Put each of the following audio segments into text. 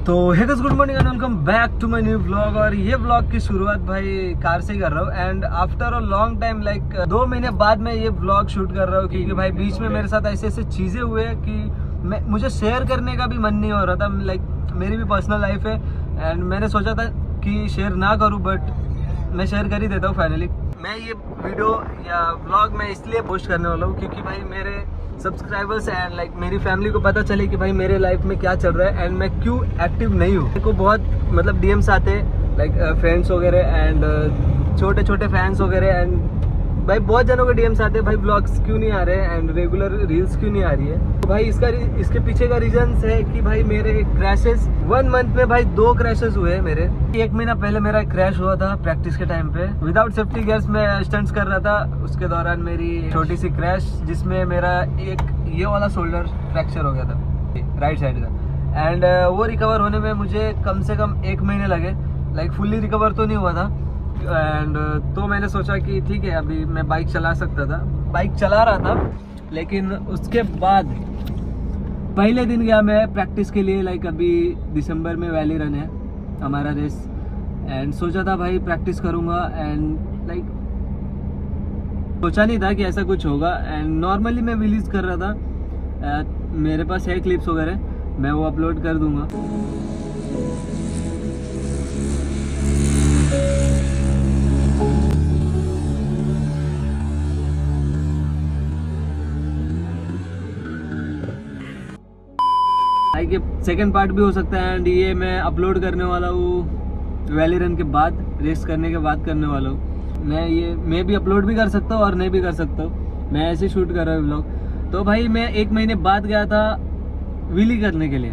तो hey guys, good morning and welcome back to my new vlog. और ये vlog की शुरुआत भाई कार से ही कर रहा हूँ। And after a long time, like 2 महीने बाद मैं ये व्लॉग शूट कर रहा हूँ, क्योंकि भाई बीच में मेरे साथ ऐसे ऐसे चीज़ें हुए कि मुझे शेयर करने का भी मन नहीं हो रहा था। लाइक मेरी भी पर्सनल लाइफ है एंड मैंने सोचा था कि शेयर ना करूँ, बट मैं शेयर कर ही देता हूँ फाइनली। मैं ये वीडियो या व्लॉग मैं इसलिए पोस्ट करने वाला हूँ क्योंकि भाई मेरे सब्सक्राइबर्स एंड लाइक मेरी फैमिली को पता चले कि भाई मेरे लाइफ में क्या चल रहा है एंड मैं क्यों एक्टिव नहीं हूँ। मेरे को बहुत मतलब डीएम्स आते लाइक फ्रेंड्स वगैरह एंड छोटे छोटे फैंस वगैरह एंड भाई बहुत जनों के डीएम्स आते हैं, भाई ब्लॉग्स क्यों नहीं आ रहे एंड रेगुलर रील्स क्यों नहीं आ रही है। तो भाई इसके पीछे का रीजन है कि भाई मेरे क्रैशेस 1 मंथ में भाई 2 क्रैशेस हुए मेरे। 1 महीना पहले मेरा क्रैश हुआ था प्रैक्टिस के टाइम पे, विदाउट सेफ्टी गियर्स में स्टंट्स कर रहा था। उसके दौरान मेरी छोटी सी क्रैश, जिसमें मेरा एक ये वाला शोल्डर फ्रैक्चर हो गया था राइट साइड का। एंड वो रिकवर होने में मुझे कम से कम 1 महीने लगे। लाइक फुल्ली रिकवर तो नहीं हुआ था। एंड तो मैंने सोचा कि ठीक है, अभी मैं बाइक चला सकता था, बाइक चला रहा था। लेकिन उसके बाद पहले दिन गया मैं प्रैक्टिस के लिए। लाइक अभी दिसंबर में वैली रन है हमारा रेस, एंड सोचा था भाई प्रैक्टिस करूँगा। एंड लाइक सोचा नहीं था कि ऐसा कुछ होगा। एंड नॉर्मली मैं रिलीज कर रहा था, मेरे पास है क्लिप्स वगैरह, मैं वो अपलोड कर दूंगा। ये सेकंड पार्ट भी हो सकता है एंड ये मैं अपलोड करने वाला हूँ वैली रन के बाद, रेस करने के बाद करने वाला हूँ। मैं भी अपलोड भी कर सकता हूँ और नहीं भी कर सकता हूँ, मैं ऐसे शूट कर रहा हूँ व्लॉग। तो भाई मैं 1 महीने बाद गया था व्हीली करने के लिए,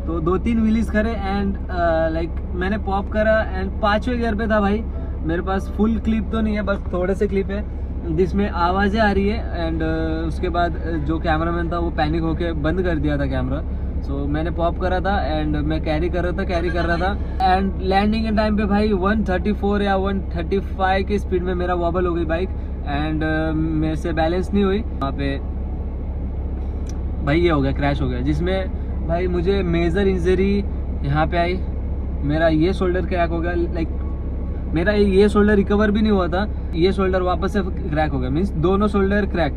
तो 2-3 व्हीलीज करे एंड लाइक मैंने पॉप करा एंड 5वें गियर पे था भाई। मेरे पास फुल क्लिप तो नहीं है, बस थोड़े से क्लिप है जिसमें आवाज़ें आ रही है। एंड उसके बाद जो कैमरामैन था वो पैनिक होके बंद कर दिया था कैमरा। सो मैंने पॉप करा था एंड मैं कैरी कर रहा था एंड लैंडिंग के टाइम पे भाई 134 या 135 की स्पीड में मेरा वॉबल हो गई बाइक एंड मेरे से बैलेंस नहीं हुई। वहाँ पे भाई ये हो गया, क्रैश हो गया, जिसमें भाई मुझे मेजर इंजरी यहाँ पे आई। मेरा ये शोल्डर क्रैक हो गया। लाइक मेरा ये शोल्डर रिकवर भी नहीं हुआ था, ये शोल्डर वापस से क्रैक हो गया। मीन्स दोनों शोल्डर क्रैक,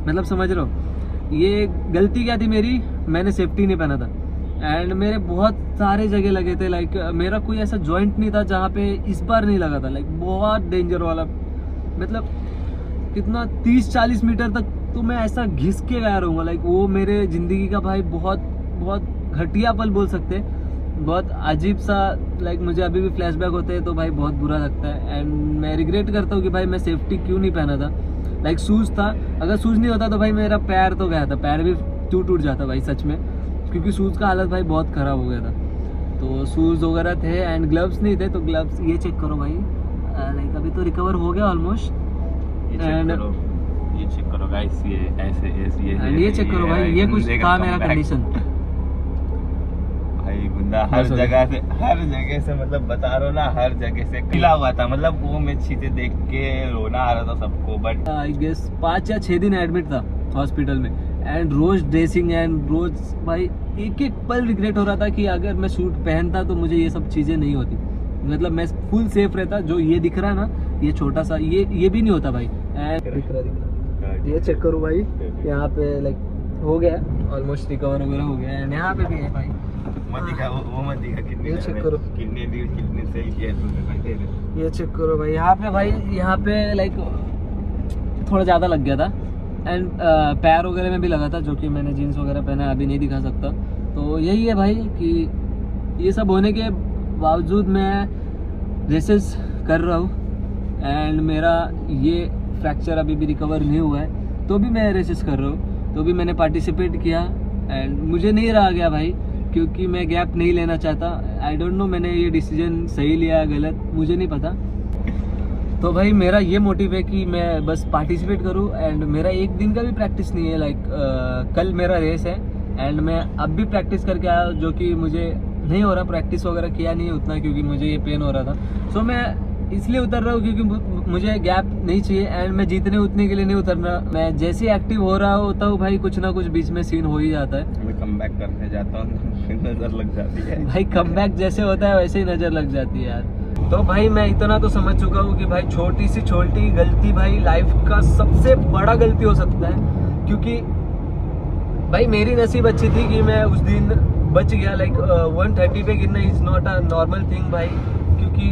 मतलब समझ रहे हो। ये गलती क्या थी मेरी, मैंने सेफ्टी नहीं पहना था एंड मेरे बहुत सारे जगह लगे थे। लाइक मेरा कोई ऐसा जॉइंट नहीं था जहाँ पे इस बार नहीं लगा था। लाइक बहुत डेंजर वाला, मतलब कितना 30-40 मीटर तक तो मैं ऐसा घिस के गया रहूँगा। लाइक वो मेरे ज़िंदगी का भाई बहुत बहुत घटिया पल बोल सकते, बहुत अजीब सा। लाइक मुझे अभी भी फ्लैशबैक होते हैं तो भाई बहुत बुरा लगता है एंड मैं रिग्रेट करता हूँ कि भाई मैं सेफ्टी क्यों नहीं पहना था। लाइक शूज़ था, अगर शूज़ नहीं होता तो भाई मेरा पैर तो गया था, पैर भी टूट जाता भाई सच में, क्योंकि शूज़ का हालत भाई बहुत ख़राब हो गया था। तो शूज़ वगैरह थे एंड ग्लव्स नहीं थे, तो ग्लव्स ये चेक करो भाई। लाइक अभी तो रिकवर हो गया ऑलमोस्ट। एंड ये चेक करो गाइस, ये ऐसे ये चेक करो भाई, ये कुछ था मेरा कंडीशन भाई। गुंडा हर जगह से मतलब बता रहा ना, हर जगह से पिला हुआ था। मतलब वो मैं चीजें देख के रोना आ रहा था सबको। बट आई गेस 5 या 6 दिन एडमिट था हॉस्पिटल में एंड रोज ड्रेसिंग एंड रोज भाई एक पल रिग्रेट हो रहा था कि अगर मैं सूट पहनता तो मुझे ये सब चीज़ें नहीं होती। मतलब मैं फुल सेफ रहता। जो ये दिख रहा है ना, ये छोटा सा ये भी नहीं होता भाई। एंड दिख रहा ये चेक करो भाई, यहाँ पे लाइक हो गया ऑलमोस्ट, रिकवर वगैरह हो गया एंड यहाँ पे भी है भाई। मत दिखा वो मत दिखा, कितने ये चेक करो, कितने सही किया तूने। ये चेक करो भाई, यहाँ पे लाइक थोड़ा ज़्यादा लग गया था एंड पैर वगैरह में भी लगा था, जो कि मैंने जीन्स वगैरह पहना, अभी नहीं दिखा सकता। तो यही है भाई कि ये सब होने के बावजूद मैं रेसेस कर रहा हूँ एंड मेरा ये फ्रैक्चर अभी भी रिकवर नहीं हुआ है, तो भी मैं रेसेस कर रहा हूँ, तो भी मैंने पार्टिसिपेट किया एंड मुझे नहीं रहा गया भाई, क्योंकि मैं गैप नहीं लेना चाहता। आई डोंट नो मैंने ये डिसीजन सही लिया गलत, मुझे नहीं पता। तो भाई मेरा ये मोटिव है कि मैं बस पार्टिसिपेट करूं एंड मेरा 1 दिन का भी प्रैक्टिस नहीं है। लाइक कल मेरा रेस है एंड मैं अब भी प्रैक्टिस करके आया, जो कि मुझे नहीं हो रहा, प्रैक्टिस वगैरह किया नहीं उतना क्योंकि मुझे ये पेन हो रहा था। सो मैं इसलिए उतर रहा हूँ क्योंकि मुझे गैप नहीं चाहिए एंड मैं जीतने उतने के लिए नहीं उतरना। मैं जैसे एक्टिव हो रहा होता हूँ भाई, कुछ ना कुछ बीच में सीन हो ही जाता है। मैं कम बैक करने जाता हूँ, फिर नजर लग जाती है भाई कमबैक जैसे होता है वैसे ही नजर लग जाती है यार। तो भाई मैं इतना तो समझ चुका हूँ कि भाई छोटी सी छोटी गलती भाई लाइफ का सबसे बड़ा गलती हो सकता है। क्योंकि भाई मेरी नसीब अच्छी थी कि मैं उस दिन बच गया। लाइक 130 पे गिरना is not a normal thing भाई, क्योंकि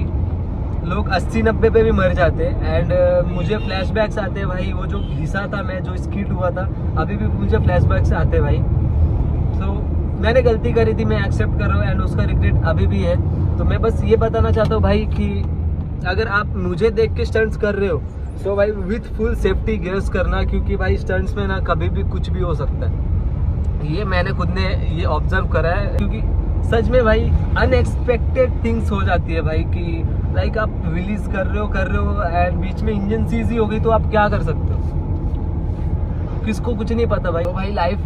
लोग 80-90 पे भी मर जाते। एंड मुझे फ्लैशबैक्स आते हैं भाई, वो जो घिसा था मैं, जो स्किट हुआ था, अभी भी मुझे फ्लैशबैक्स आते भाई। तो मैंने गलती करी थी, मैं एक्सेप्ट कर रहा हूँ एंड उसका रिग्रेट अभी भी है। तो मैं बस ये बताना चाहता हूँ भाई कि अगर आप मुझे देख के स्टंट्स कर रहे हो तो भाई विथ फुल सेफ्टी गियर्स करना, क्योंकि भाई स्टंट्स में ना कभी भी कुछ भी हो सकता है। ये मैंने खुद ने ये ऑब्जर्व करा है, क्योंकि सच में भाई अनएक्सपेक्टेड थिंग्स हो जाती है भाई कि लाइक आप रिलीज कर रहे हो एंड बीच में इंजन सीज ही हो गई तो आप क्या कर सकते हो, किसको कुछ नहीं पता भाई। तो भाई लाइफ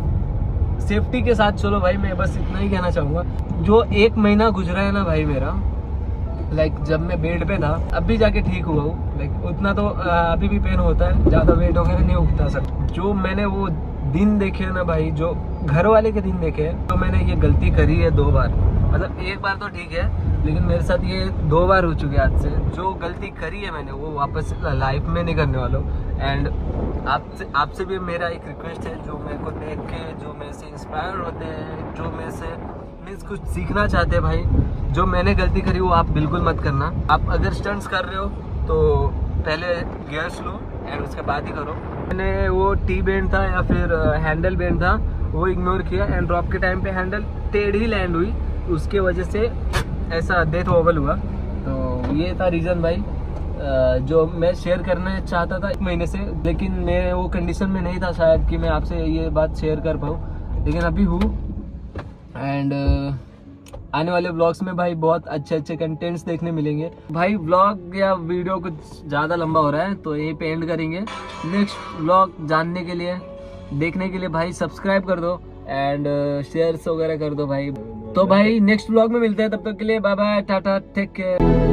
सेफ्टी के साथ चलो भाई, मैं बस इतना ही कहना चाहूँगा। जो 1 महीना गुजरा है ना भाई मेरा, लाइक जब मैं बेड पे था, अभी जाके ठीक हुआ हूँ। लाइक उतना तो अभी भी पेन होता है, ज़्यादा वेट वगैरह नहीं उठता सर। जो मैंने वो दिन देखे हैं ना भाई, जो घर वाले के दिन देखे हैं, तो मैंने ये गलती करी है 2 बार। मतलब 1 बार तो ठीक है, लेकिन मेरे साथ ये 2 बार हो चुके हैं आज से। जो गलती करी है मैंने वो वापस लाइफ में नहीं करने वाला हूँ। एंड आपसे भी मेरा एक रिक्वेस्ट है, जो मेरे को देख के जो मेरे से इंस्पायर होते हैं, जो मेरे से मीन्स कुछ सीखना चाहते हैं भाई, जो मैंने गलती करी वो आप बिल्कुल मत करना। आप अगर स्टंट्स कर रहे हो तो पहले गियर्स लो एंड उसके बाद ही करो। मैंने वो टी बैंड था या फिर हैंडल बैंड था वो इग्नोर किया एंड ड्रॉप के टाइम पे हैंडल टेढ़ी लैंड हुई, उसके वजह से ऐसा डेथ वोबल हुआ। तो ये था रीज़न भाई जो मैं शेयर करना चाहता था 1 महीने से, लेकिन मैं वो कंडीशन में नहीं था शायद कि मैं आपसे ये बात शेयर कर पाऊँ, लेकिन अभी हूँ। एंड आने वाले व्लॉग्स में भाई बहुत अच्छे कंटेंट्स देखने मिलेंगे भाई। व्लॉग या वीडियो कुछ ज़्यादा लंबा हो रहा है तो यहीं पे एंड करेंगे। नेक्स्ट व्लॉग जानने के लिए, देखने के लिए भाई सब्सक्राइब कर दो एंड शेयर्स वगैरह कर दो भाई। तो भाई नेक्स्ट व्लॉग में मिलते हैं, तब तक के लिए bye bye, tata, take care.